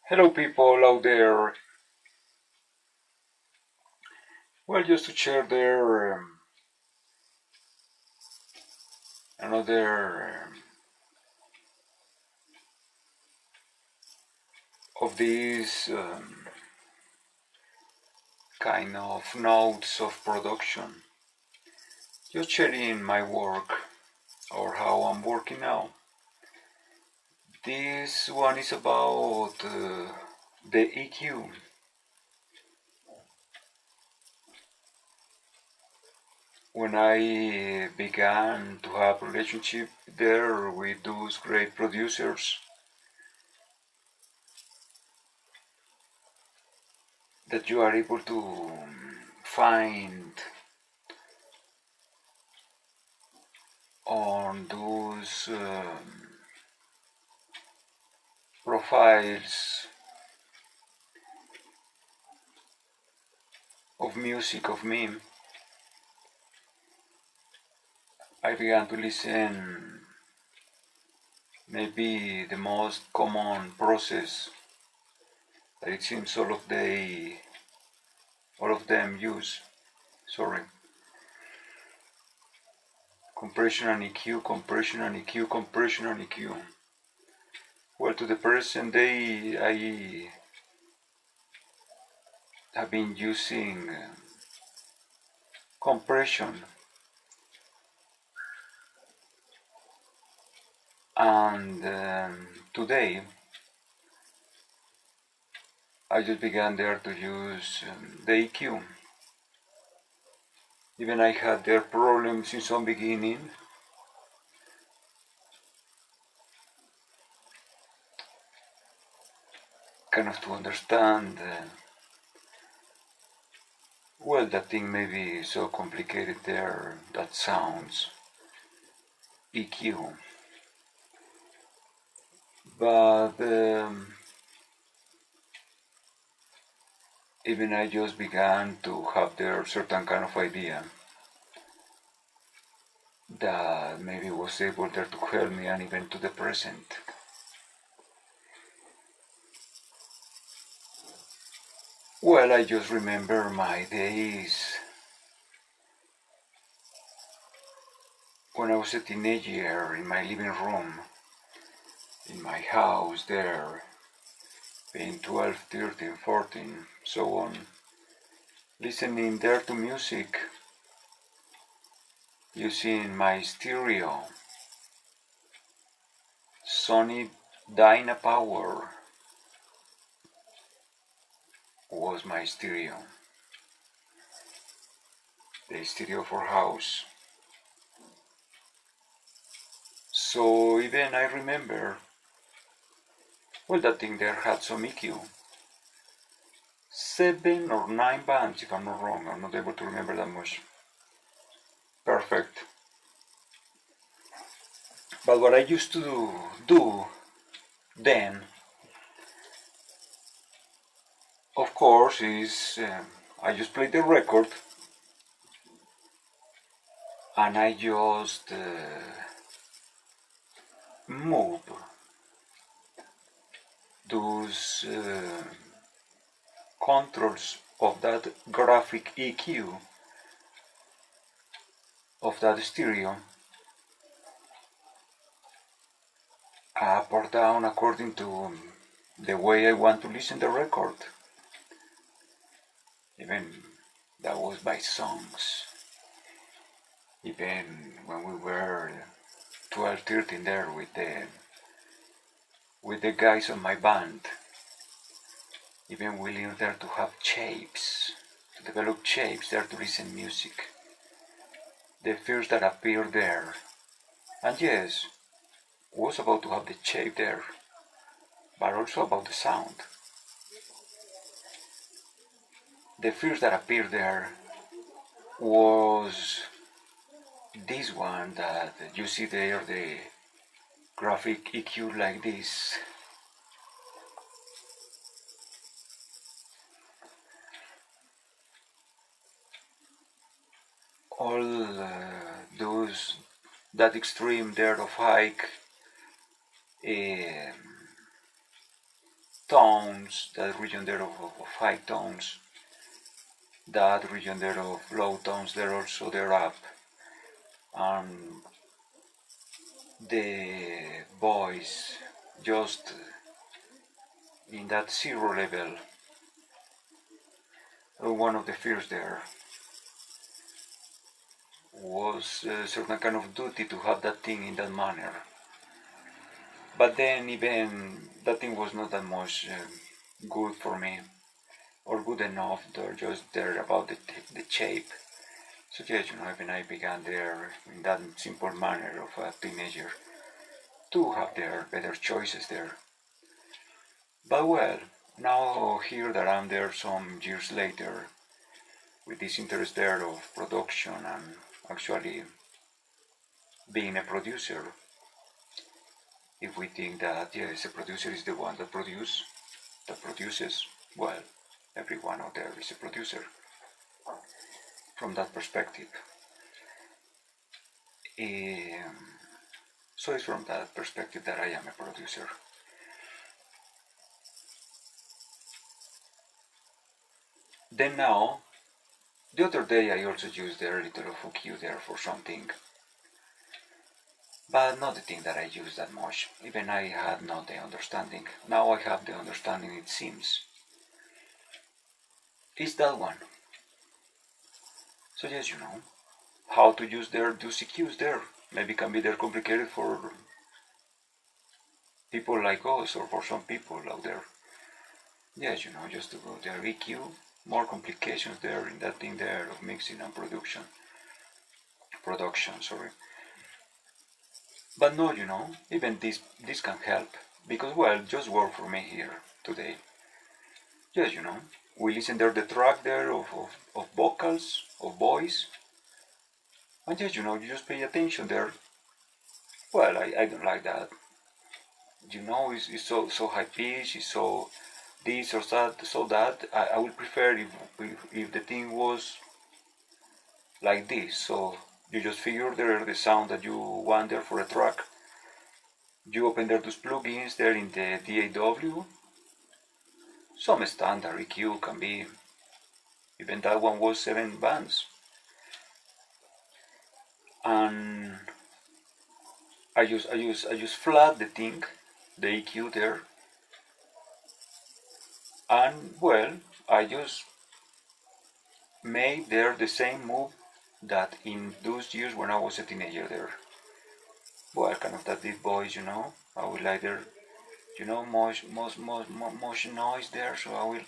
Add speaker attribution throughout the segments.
Speaker 1: Hello people out there. Well, just to share there another of these kind of notes of production. Just sharing my work or how I'm working now. This one is about the EQ. When I began to have relationship there with those great producers, that you are able to find on those profiles of music of me, I began to listen maybe the most common process that it seems all of them use. Sorry. Compression and EQ, compression and EQ, compression and EQ. Well, to the present day, I have been using compression, and today I just began there to use the EQ. Even I had their problems in some beginning, kind of to understand. Well, that thing may be so complicated there, that sounds EQ. But even I just began to have there certain kind of idea that maybe was able there to help me and even to the present. Well, I just remember my days when I was a teenager in my living room, in my house there, being 12, 13, 14, so on, listening there to music, using my stereo, Sony Dynapower was my stereo, the stereo for house. So even I remember, well, that thing there had some EQ. 7 or 9 bands, if I'm not wrong. I'm not able to remember that much. Perfect. But what I used to do then, of course, is I just played the record and I just move those controls of that graphic EQ of that stereo up or down according to the way I want to listen to the record. Even that was by songs. Even when we were 12, 13 there with the guys on my band, even we learned there to have shapes, to develop shapes there to listen music. The fears that appeared there, and yes, was about to have the shape there, but also about the sound. The fears that appeared there was this one that you see there, the graphic EQ like this. All those, that extreme there of high tones, that region there of high tones, that region there of low tones, they're also there up, and the voice just in that zero level. One of the fears there was a certain kind of duty to have that thing in that manner. But then even that thing was not that much good for me, or good enough. They're just there about the shape. So yes, even I began there in that simple manner of a teenager to have their better choices there. But well, now here that I'm there some years later, with this interest there of production and actually being a producer, if we think that yes, a producer is the one that produces, well, everyone out there is a producer from that perspective. So it's from that perspective that I am a producer. Then now, the other day I also used a little of EQ there for something, but not the thing that I use that much. Even I had not the understanding. Now I have the understanding, it seems. It's that one. So yes, how to use those EQs there. Maybe can be there complicated for people like us or for some people out there. Yes, just to go there, EQ, more complications there in that thing there of mixing and production, sorry. But no, even this can help, because well, just work for me here today. Yes, we listen there the track there of vocals, of voice, and yes, you just pay attention there. Well, I don't like that. It's so high pitch, it's so this or that, so that. I would prefer if the thing was like this. So you just figure there the sound that you want there for a track. You open there those plugins there in the DAW. Some standard EQ can be, even that one was 7 bands. And I just flat the thing, the EQ there. And well, I just made there the same move that in those years when I was a teenager there. Well, kind of that deep voice, I will like there, much noise there, so I will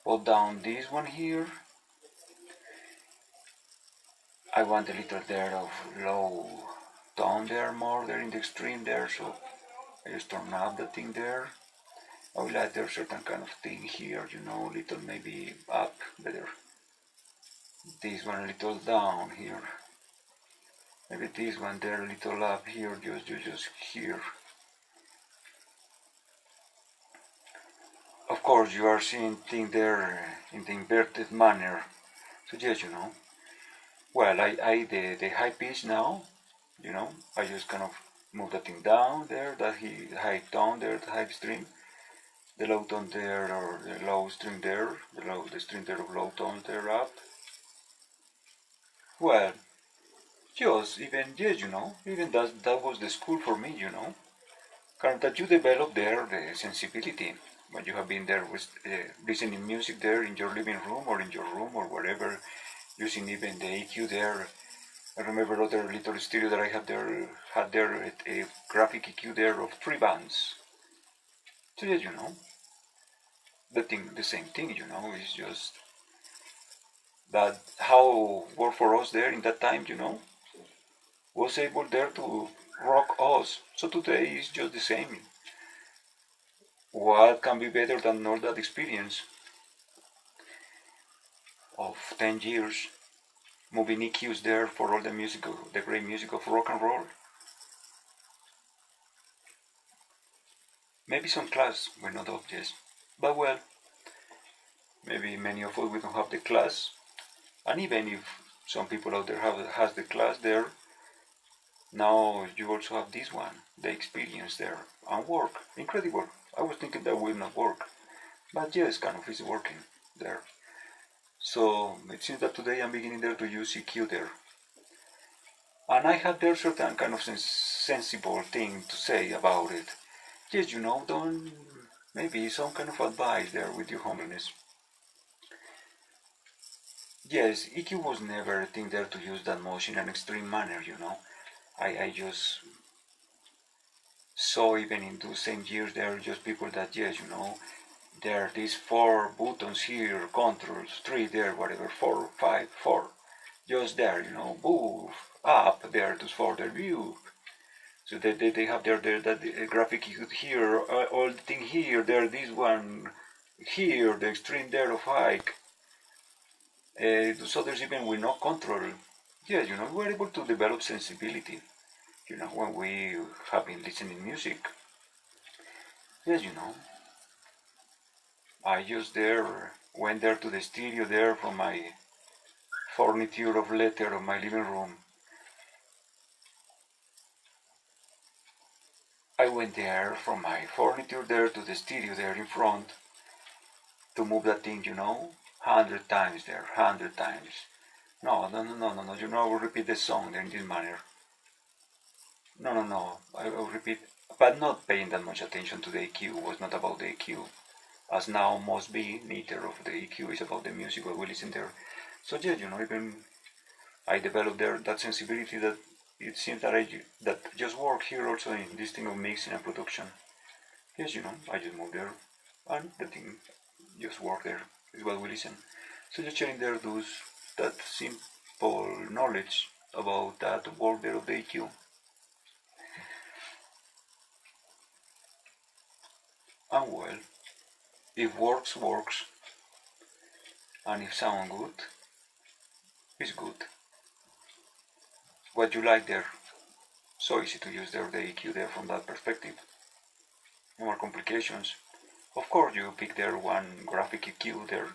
Speaker 1: put down this one here. I want a little there of low tone there, more there in the extreme there, so I just turn up the thing there. I will like there certain kind of thing here, little maybe up better. This one a little down here. Maybe this one there a little up here, just here. Of course, you are seeing things there in the inverted manner. So yes, Well, the high pitch now, I just kind of move that thing down there, that high tone there, the high string, the low tone there, or the low string there, the string there of low tone there up. Well, just even yes, even that was the school for me, Kind of that you develop there the sensibility when you have been there with listening music there in your living room or in your room or wherever, using even the EQ there. I remember other little studio that I had there a graphic EQ there of 3 bands. So yes, the same thing, is just that how work for us there in that time, was able there to rock us. So today is just the same. What can be better than all that experience of 10 years moving EQs there for all the music, the great music of rock and roll? Maybe some class, we're not obvious, but well, maybe many of us we don't have the class, and even if some people out there has the class there, now you also have this one, the experience there, and work, incredible. I was thinking that will not work, but yes, kind of is working there. So it seems that today I'm beginning there to use EQ there. And I had there certain kind of sensible thing to say about it. Yes, don't, maybe some kind of advice there with your humbleness. Yes, EQ was never a thing there to use that much in an extreme manner. I just saw even in those same years there are just people that, yes, there are these 4 buttons here, controls, 3 there, whatever, 4, 5, 4. Just there, move, up there to further view. So they have there that graphic here, all the thing here, there, this one here, the extreme there of hike. So there's even with no control. Yes, we're able to develop sensibility. When we have been listening music. Yes, I just there went there to the stereo there from my furniture of leather of my living room. I went there from my furniture there to the stereo there in front to move that thing, 100 times there, 100 times. No, no, no, no, no, no, I will repeat the song there in this manner. No, no, no, I will repeat, but not paying that much attention to the EQ, was not about the EQ. As now must be, neither of the EQ is about the music what we listen there. So yeah, even I developed there that sensibility that it seems that just work here also in this thing of mixing and production. Yes, I just moved there and the thing just work there is what we listen. So just sharing there those that simple knowledge about that work there of the EQ. And well, if works, works, and if sound good, it's good. What you like there, so easy to use there the EQ there from that perspective. No more complications. Of course, you pick there one graphic EQ there,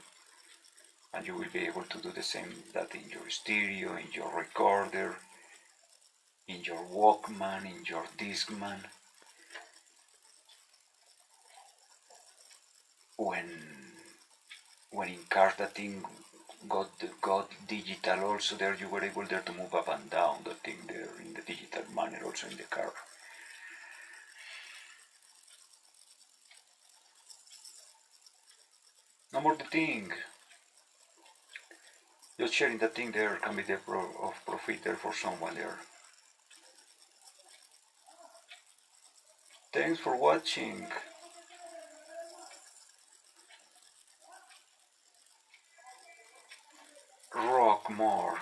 Speaker 1: and you will be able to do the same that in your stereo, in your recorder, in your Walkman, in your Discman. When in cars that thing got digital also there, you were able there to move up and down the thing there in the digital manner also in the car. No more the thing. Just sharing that thing there can be the of profit there for someone there. Thanks for watching. Rock more.